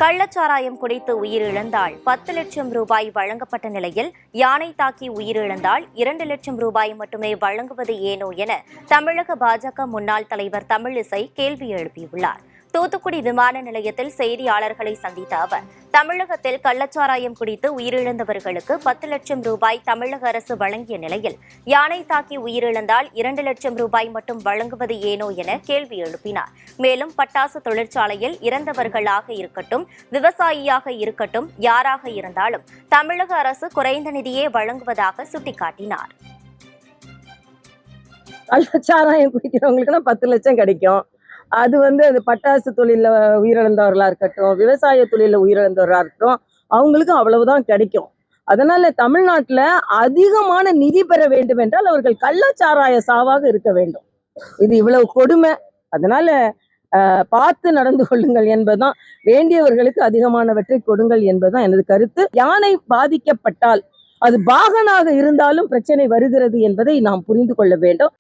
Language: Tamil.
கள்ளச்சாராயம் குடித்து உயிரிழந்தால் 10 லட்சம் ரூபாய் வழங்கப்பட்ட நிலையில் யானை தாக்கி உயிரிழந்தால் 2 லட்சம் ரூபாய் மட்டுமே வழங்குவது ஏனோ என தமிழக பாஜக முன்னாள் தலைவர் தமிழிசை கேள்வி எழுப்பியுள்ளார். தூத்துக்குடி விமான நிலையத்தில் செய்தியாளர்களை சந்தித்த அவர், தமிழகத்தில் கள்ளச்சாராயம் குடித்து உயிரிழந்தவர்களுக்கு 10 லட்சம் ரூபாய் தமிழக அரசு வழங்கிய நிலையில் யானை தாக்கி உயிரிழந்தால் 2 லட்சம் ரூபாய் மட்டும் வழங்குவது ஏனோ என கேள்வி எழுப்பினார். மேலும் பட்டாசு தொழிற்சாலையில் இறந்தவர்களாக இருக்கட்டும், விவசாயியாக இருக்கட்டும், யாராக இருந்தாலும் தமிழக அரசு குறைந்த நிதியே வழங்குவதாக சுட்டிக்காட்டினார். கள்ளச்சாராயம் குடிக்கிறவங்களுக்கு 10 லட்சம் கிடைக்கும். அது அது பட்டாசு தொழில உயிரிழந்தவர்களா இருக்கட்டும், விவசாய தொழில உயிரிழந்தவர்களா இருக்கட்டும், அவங்களுக்கு அவ்வளவுதான் கிடைக்கும். அதனால தமிழ்நாட்டுல அதிகமான நிதி பெற வேண்டும் என்றால் அவர்கள் கள்ளச்சாராய சாவாக இருக்க வேண்டும். இது இவ்வளவு கொடுமை. அதனால பார்த்து நடந்து கொள்ளுங்கள் என்பதுதான், வேண்டியவர்களுக்கு அதிகமானவற்றை கொடுங்கள் என்பதுதான் எனது கருத்து. யானை பாதிக்கப்பட்டால் அது பாகனாக இருந்தாலும் பிரச்சனை வருகிறது என்பதை நாம் புரிந்து கொள்ள வேண்டும்.